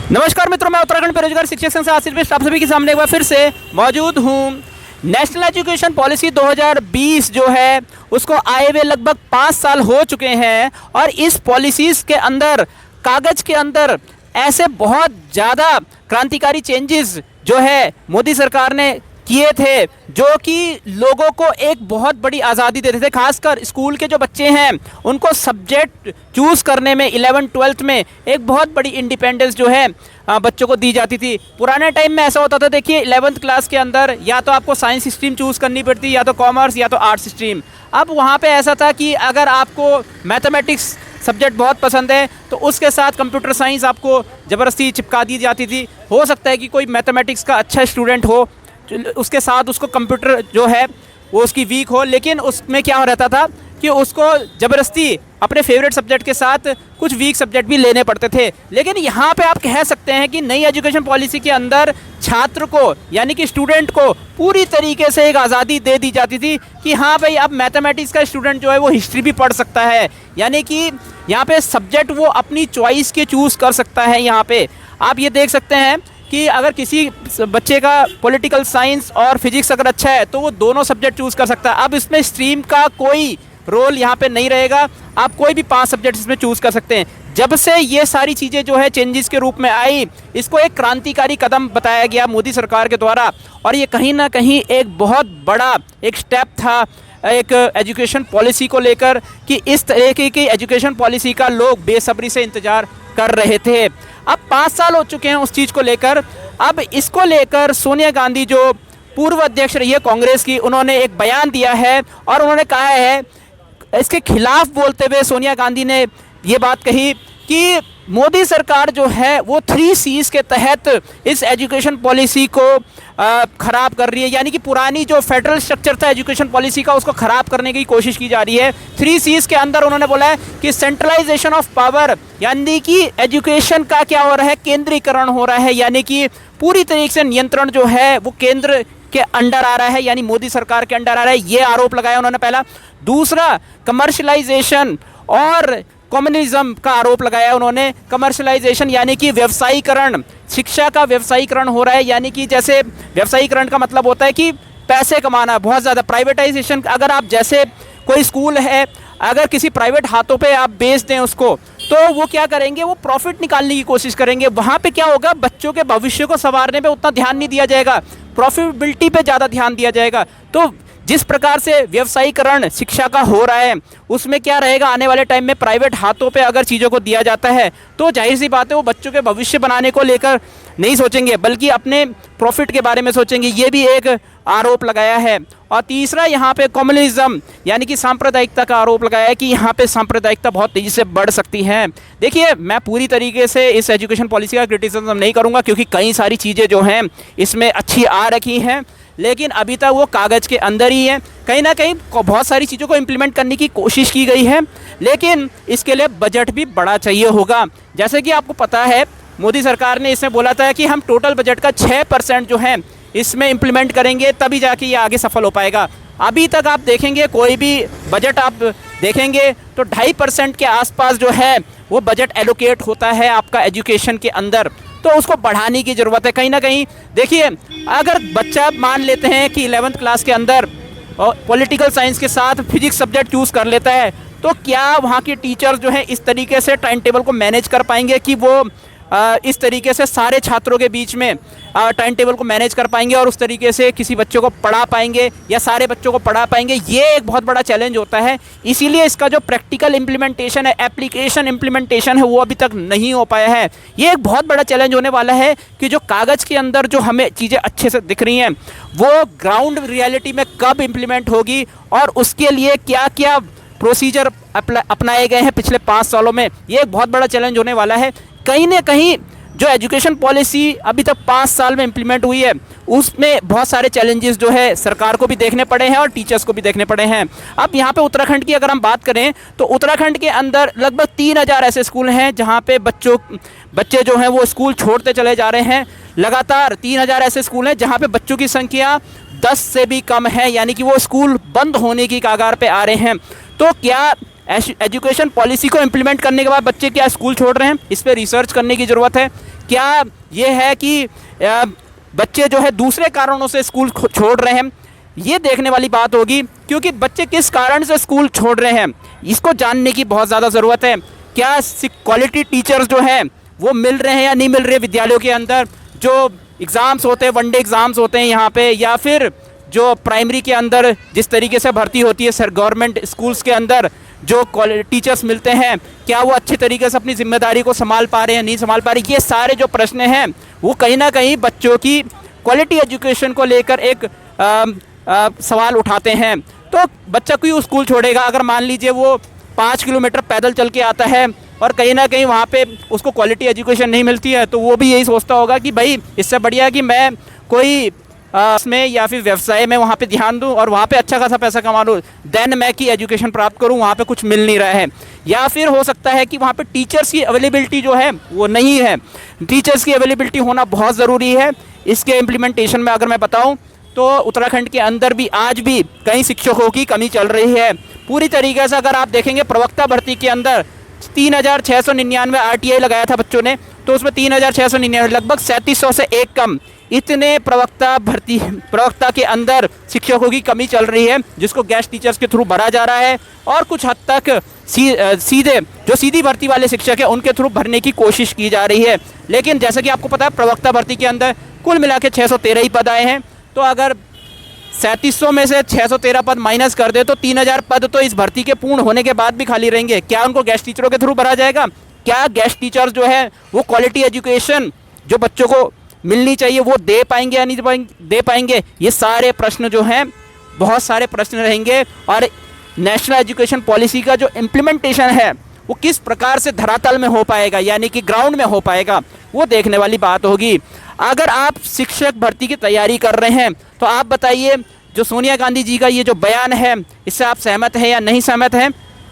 नमस्कार मित्रों, मैं उत्तराखंड बेरोजगार शिक्षक संघ से आशीष मिश्र आप सभी के सामने एक बार फिर से मौजूद हूँ। नेशनल एजुकेशन पॉलिसी 2020 जो है उसको आए हुए लगभग 5 साल हो चुके हैं और इस पॉलिसीज़ के अंदर कागज़ के अंदर ऐसे बहुत ज़्यादा क्रांतिकारी चेंजेस जो है मोदी सरकार ने किए थे, जो कि लोगों को एक बहुत बड़ी आज़ादी देते थे। खासकर स्कूल के जो बच्चे हैं उनको सब्जेक्ट चूज़ करने में 11th-12th में एक बहुत बड़ी इंडिपेंडेंस जो है बच्चों को दी जाती थी। पुराने टाइम में ऐसा होता था, देखिए 11th क्लास के अंदर या तो आपको साइंस स्ट्रीम चूज़ करनी पड़ती, या तो कॉमर्स या तो आर्ट्स स्ट्रीम। अब वहाँ पे ऐसा था कि अगर आपको मैथमेटिक्स सब्जेक्ट बहुत पसंद है तो उसके साथ कंप्यूटर साइंस आपको ज़बरदस्ती चिपका दी जाती थी। हो सकता है कि कोई मैथमेटिक्स का अच्छा स्टूडेंट हो, उसके साथ उसको कंप्यूटर जो है वो उसकी वीक हो, लेकिन उसमें क्या हो रहता था कि उसको ज़बरदस्ती अपने फेवरेट सब्जेक्ट के साथ कुछ वीक सब्जेक्ट भी लेने पड़ते थे। लेकिन यहाँ पे आप कह सकते हैं कि नई एजुकेशन पॉलिसी के अंदर छात्र को यानी कि स्टूडेंट को पूरी तरीके से एक आज़ादी दे दी जाती थी कि हाँ भाई, अब मैथमेटिक्स का स्टूडेंट जो है वो हिस्ट्री भी पढ़ सकता है, यानी कि यहाँ पे सब्जेक्ट वो अपनी चॉइस के चूज़ कर सकता है। यहाँ पे आप ये देख सकते हैं कि अगर किसी बच्चे का पॉलिटिकल साइंस और फिजिक्स अगर अच्छा है तो वो दोनों सब्जेक्ट चूज़ कर सकता है। अब इसमें स्ट्रीम का कोई रोल यहाँ पे नहीं रहेगा, आप कोई भी 5 सब्जेक्ट इसमें चूज़ कर सकते हैं। जब से ये सारी चीज़ें जो है चेंजेस के रूप में आई, इसको एक क्रांतिकारी कदम बताया गया मोदी सरकार के द्वारा, और ये कहीं ना कहीं एक बहुत बड़ा एक स्टेप था एक एजुकेशन पॉलिसी को लेकर कि इस तरीके की एजुकेशन पॉलिसी का लोग बेसब्री से इंतज़ार कर रहे थे। अब 5 साल हो चुके हैं उस चीज़ को लेकर। अब इसको लेकर सोनिया गांधी जो पूर्व अध्यक्ष रही है कांग्रेस की, उन्होंने एक बयान दिया है और उन्होंने कहा है, इसके खिलाफ बोलते हुए सोनिया गांधी ने ये बात कही कि मोदी सरकार जो है वो 3 C's के तहत इस एजुकेशन पॉलिसी को ख़राब कर रही है, यानी कि पुरानी जो फेडरल स्ट्रक्चर था एजुकेशन पॉलिसी का उसको ख़राब करने की कोशिश की जा रही है। 3 C's के अंदर उन्होंने बोला है कि सेंट्रलाइजेशन ऑफ पावर, यानी कि एजुकेशन का क्या हो रहा है, केंद्रीकरण हो रहा है, यानी कि पूरी तरीके से नियंत्रण जो है वो केंद्र के अंडर आ रहा है, यानी मोदी सरकार के अंडर आ रहा है, ये आरोप लगाया उन्होंने पहला। दूसरा, कमर्शलाइजेशन और कम्युनिज्म का आरोप लगाया उन्होंने। कमर्शलाइजेशन यानी कि व्यवसायीकरण, शिक्षा का व्यवसायीकरण हो रहा है, यानी कि जैसे व्यवसायीकरण का मतलब होता है कि पैसे कमाना बहुत ज़्यादा। प्राइवेटाइजेशन, अगर आप जैसे कोई स्कूल है अगर किसी प्राइवेट हाथों पे आप बेच दें उसको, तो वो क्या करेंगे, वो प्रॉफिट निकालने की कोशिश करेंगे। वहाँ पे क्या होगा, बच्चों के भविष्य को संवारने पे उतना ध्यान नहीं दिया जाएगा, प्रॉफिटेबिलिटी पे ज़्यादा ध्यान दिया जाएगा। तो जिस प्रकार से व्यवसायीकरण शिक्षा का हो रहा है उसमें क्या रहेगा, आने वाले टाइम में प्राइवेट हाथों पे अगर चीज़ों को दिया जाता है तो जाहिर सी बात है वो बच्चों के भविष्य बनाने को लेकर नहीं सोचेंगे बल्कि अपने प्रॉफिट के बारे में सोचेंगे, ये भी एक आरोप लगाया है। और तीसरा, यहाँ पे कम्युनिज्म यानी कि सांप्रदायिकता का आरोप लगाया है कि यहाँ पे सांप्रदायिकता बहुत तेज़ी से बढ़ सकती है। देखिए, मैं पूरी तरीके से इस एजुकेशन पॉलिसी का क्रिटिसिज्म नहीं करूँगा क्योंकि कई सारी चीज़ें जो हैं इसमें अच्छी आ रखी हैं, लेकिन अभी तक वो कागज़ के अंदर ही है। कहीं ना कहीं बहुत सारी चीज़ों को इम्प्लीमेंट करने की कोशिश की गई है, लेकिन इसके लिए बजट भी बड़ा चाहिए होगा। जैसे कि आपको पता है मोदी सरकार ने इसमें बोला था कि हम टोटल बजट का 6% जो है इसमें इम्प्लीमेंट करेंगे, तभी जाके ये आगे सफल हो पाएगा। अभी तक आप देखेंगे कोई भी बजट आप देखेंगे तो 2.5% के आसपास जो है वो बजट एलोकेट होता है आपका एजुकेशन के अंदर, तो उसको बढ़ाने की ज़रूरत है। कहीं ना कहीं देखिए, अगर बच्चा मान लेते हैं कि 11th क्लास के अंदर पॉलिटिकल साइंस के साथ फिजिक्स सब्जेक्ट चूज़ कर लेता है, तो क्या वहाँ के टीचर्स जो हैं इस तरीके से टाइम टेबल को मैनेज कर पाएंगे कि वो इस तरीके से सारे छात्रों के बीच में टाइम टेबल को मैनेज कर पाएंगे और उस तरीके से किसी बच्चों को पढ़ा पाएंगे या सारे बच्चों को पढ़ा पाएंगे? ये एक बहुत बड़ा चैलेंज होता है। इसीलिए इसका जो प्रैक्टिकल इम्प्लीमेंटेशन है, एप्लीकेशन इम्प्लीमेंटेशन है, वो अभी तक नहीं हो पाया है। ये एक बहुत बड़ा चैलेंज होने वाला है कि जो कागज़ के अंदर जो हमें चीज़ें अच्छे से दिख रही हैं वो ग्राउंड रियलिटी में कब इम्प्लीमेंट होगी और उसके लिए क्या क्या प्रोसीजर अपनाए गए हैं पिछले 5 सालों में, ये एक बहुत बड़ा चैलेंज होने वाला है। कहीं ना कहीं जो एजुकेशन पॉलिसी अभी तक 5 साल में इम्प्लीमेंट हुई है उसमें बहुत सारे चैलेंजेस जो है सरकार को भी देखने पड़े हैं और टीचर्स को भी देखने पड़े हैं। अब यहाँ पे उत्तराखंड की अगर हम बात करें तो उत्तराखंड के अंदर लगभग 3000 ऐसे स्कूल हैं जहाँ पे बच्चे जो हैं वो स्कूल छोड़ते चले जा रहे हैं। लगातार 3000 ऐसे स्कूल हैं जहाँ पे बच्चों की संख्या 10 से भी कम है, यानी कि वो स्कूल बंद होने की कगार पे आ रहे हैं। तो क्या एजुकेशन पॉलिसी को इम्प्लीमेंट करने के बाद बच्चे क्या स्कूल छोड़ रहे हैं? इस पर रिसर्च करने की ज़रूरत है। क्या ये है कि बच्चे जो है दूसरे कारणों से स्कूल छोड़ रहे हैं, ये देखने वाली बात होगी। क्योंकि बच्चे किस कारण से स्कूल छोड़ रहे हैं इसको जानने की बहुत ज़्यादा ज़रूरत है। क्या क्वालिटी टीचर्स जो हैं वो मिल रहे हैं या नहीं मिल रहे विद्यालयों के अंदर, जो एग्ज़ाम्स होते हैं, वनडे एग्ज़ाम्स होते हैं यहाँ पे, या फिर जो प्राइमरी के अंदर जिस तरीके से भर्ती होती है सर गवर्नमेंट स्कूल्स के अंदर जो टीचर्स मिलते हैं, क्या वो अच्छे तरीके से अपनी जिम्मेदारी को संभाल पा रहे हैं, नहीं संभाल पा रहे। ये सारे जो प्रश्न हैं वो कहीं ना कहीं बच्चों की क्वालिटी एजुकेशन को लेकर एक सवाल उठाते हैं। तो बच्चा क्यों स्कूल छोड़ेगा? अगर मान लीजिए वो 5 किलोमीटर पैदल चल के आता है और कहीं ना कहीं वहाँ पे उसको क्वालिटी एजुकेशन नहीं मिलती है, तो वो भी यही सोचता होगा कि भाई इससे बढ़िया कि मैं कोई इसमें या फिर व्यवसाय में वहाँ पे ध्यान दूँ और वहाँ पे अच्छा खासा पैसा कमा लूँ, देन मैं की एजुकेशन प्राप्त करूँ, वहाँ पे कुछ मिल नहीं रहा है। या फिर हो सकता है कि वहाँ पे टीचर्स की अवेलेबिलिटी जो है वो नहीं है। टीचर्स की अवेलेबिलिटी होना बहुत ज़रूरी है। इसके इम्प्लीमेंटेशन में अगर मैं बताऊँ तो उत्तराखंड के अंदर भी आज भी कई शिक्षकों की कमी चल रही है। पूरी तरीके से अगर आप देखेंगे प्रवक्ता भर्ती के अंदर 3699 RTI लगाया था बच्चों ने, तो उसमें 3699 लगभग 3700 से एक कम इतने प्रवक्ता के अंदर शिक्षकों की कमी चल रही है, जिसको गेस्ट टीचर्स के थ्रू भरा जा रहा है। और कुछ हद तक सीधे जो सीधी भर्ती वाले शिक्षक हैं उनके थ्रू भरने की कोशिश की जा रही है। लेकिन जैसा कि आपको पता है प्रवक्ता भर्ती के अंदर कुल मिला के 613 ही पद आए हैं। तो अगर 3700 में से 613 पद माइनस कर दे तो 3000 पद तो इस भर्ती के पूर्ण होने के बाद भी खाली रहेंगे। क्या उनको गेस्ट टीचरों के थ्रू भरा जाएगा? क्या गेस्ट टीचर्स जो है वो क्वालिटी एजुकेशन जो बच्चों को मिलनी चाहिए वो दे पाएंगे या नहीं दे पाएंगे? ये सारे प्रश्न जो हैं बहुत सारे प्रश्न रहेंगे। और नेशनल एजुकेशन पॉलिसी का जो इम्प्लीमेंटेशन है वो किस प्रकार से धरातल में हो पाएगा, यानी कि ग्राउंड में हो पाएगा, वो देखने वाली बात होगी। अगर आप शिक्षक भर्ती की तैयारी कर रहे हैं तो आप बताइए जो सोनिया गांधी जी का ये जो बयान है इससे आप सहमत हैं या नहीं सहमत हैं?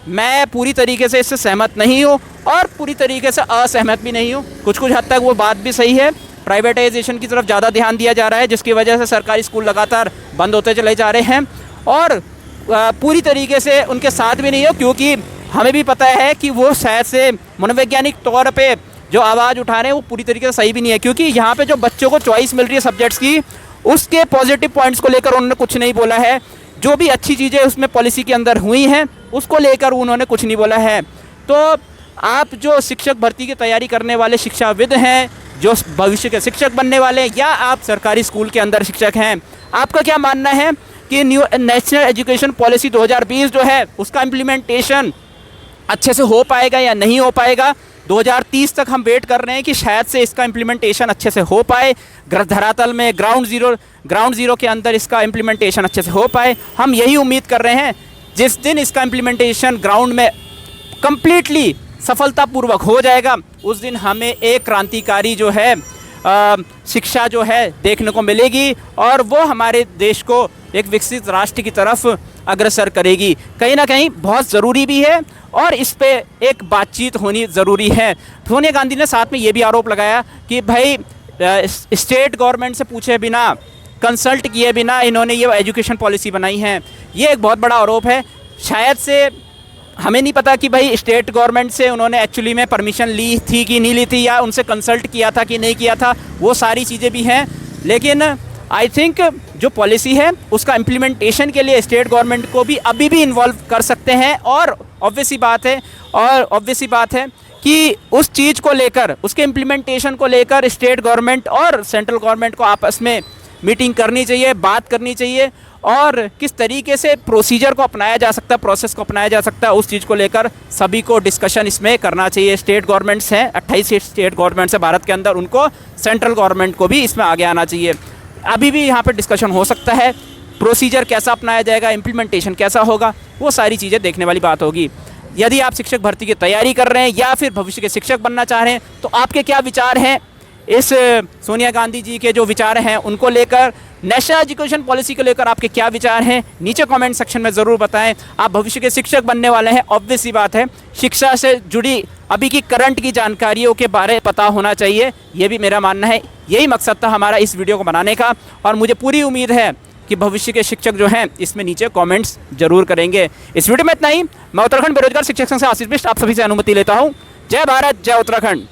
मैं पूरी तरीके से इससे सहमत नहीं हूँ और पूरी तरीके से असहमत भी नहीं हूँ। कुछ हद तक वो बात भी सही है। प्राइवेटाइजेशन की तरफ ज़्यादा ध्यान दिया जा रहा है, जिसकी वजह से सरकारी स्कूल लगातार बंद होते चले जा रहे हैं। और पूरी तरीके से उनके साथ भी नहीं हो, क्योंकि हमें भी पता है कि वो शायद से मनोवैज्ञानिक तौर पे जो आवाज़ उठा रहे हैं वो पूरी तरीके से सही भी नहीं है। क्योंकि यहाँ पे जो बच्चों को चॉइस मिल रही है सब्जेक्ट्स की, उसके पॉजिटिव पॉइंट्स को लेकर उन्होंने कुछ नहीं बोला है। जो भी अच्छी चीज़ें उसमें पॉलिसी के अंदर हुई हैं उसको लेकर उन्होंने कुछ नहीं बोला है। तो आप जो शिक्षक भर्ती की तैयारी करने वाले शिक्षाविद हैं, जो भविष्य के शिक्षक बनने वाले हैं, या आप सरकारी स्कूल के अंदर शिक्षक हैं, आपका क्या मानना है कि न्यू नेशनल एजुकेशन पॉलिसी 2020 जो है उसका इम्प्लीमेंटेशन अच्छे से हो पाएगा या नहीं हो पाएगा? 2030 तक हम वेट कर रहे हैं कि शायद से इसका इम्प्लीमेंटेशन अच्छे से हो पाए, धरातल में ग्राउंड ज़ीरो के अंदर इसका इम्प्लीमेंटेशन अच्छे से हो पाए। हम यही उम्मीद कर रहे हैं जिस दिन इसका इम्प्लीमेंटेशन ग्राउंड में कम्प्लीटली सफलतापूर्वक हो जाएगा, उस दिन हमें एक क्रांतिकारी जो है शिक्षा जो है देखने को मिलेगी और वो हमारे देश को एक विकसित राष्ट्र की तरफ अग्रसर करेगी। कहीं ना कहीं बहुत ज़रूरी भी है और इस पे एक बातचीत होनी ज़रूरी है। सोनिया गांधी ने साथ में ये भी आरोप लगाया कि भाई स्टेट गवर्नमेंट से पूछे बिना, कंसल्ट किए बिना इन्होंने ये एजुकेशन पॉलिसी बनाई है। ये एक बहुत बड़ा आरोप है। शायद से हमें नहीं पता कि भाई स्टेट गवर्नमेंट से उन्होंने एक्चुअली में परमिशन ली थी कि नहीं ली थी, या उनसे कंसल्ट किया था कि नहीं किया था, वो सारी चीज़ें भी हैं। लेकिन आई थिंक जो पॉलिसी है उसका इम्प्लीमेंटेशन के लिए स्टेट गवर्नमेंट को भी अभी भी इन्वॉल्व कर सकते हैं। और ऑब्वियस सी बात है कि उस चीज़ को लेकर, उसके इम्प्लीमेंटेशन को लेकर स्टेट गवर्नमेंट और सेंट्रल गवर्नमेंट को आपस में मीटिंग करनी चाहिए, बात करनी चाहिए, और किस तरीके से प्रोसीजर को अपनाया जा सकता है, प्रोसेस को अपनाया जा सकता है, उस चीज़ को लेकर सभी को डिस्कशन इसमें करना चाहिए। स्टेट गवर्नमेंट्स हैं, 28 स्टेट गवर्नमेंट्स है भारत के अंदर, उनको सेंट्रल गवर्नमेंट को भी इसमें आगे आना चाहिए। अभी भी यहाँ पर डिस्कशन हो सकता है, प्रोसीजर कैसा अपनाया जाएगा, इम्प्लीमेंटेशन कैसा होगा, वो सारी चीज़ें देखने वाली बात होगी। यदि आप शिक्षक भर्ती की तैयारी कर रहे हैं या फिर भविष्य के शिक्षक बनना चाह रहे हैं, तो आपके क्या विचार हैं इस सोनिया गांधी जी के जो विचार हैं उनको लेकर, नेशनल एजुकेशन पॉलिसी को लेकर आपके क्या विचार हैं, नीचे कमेंट सेक्शन में ज़रूर बताएं। आप भविष्य के शिक्षक बनने वाले हैं, ऑब्वियस सी बात है शिक्षा से जुड़ी अभी की करंट की जानकारियों के बारे में पता होना चाहिए, ये भी मेरा मानना है। यही मकसद था हमारा इस वीडियो को बनाने का, और मुझे पूरी उम्मीद है कि भविष्य के शिक्षक जो हैं इसमें नीचे कमेंट्स जरूर करेंगे। इस वीडियो में इतना ही। मैं उत्तराखंड बेरोजगार शिक्षक संघ से आशीष बिष्ट आप सभी से अनुमति लेता हूँ। जय भारत, जय उत्तराखंड।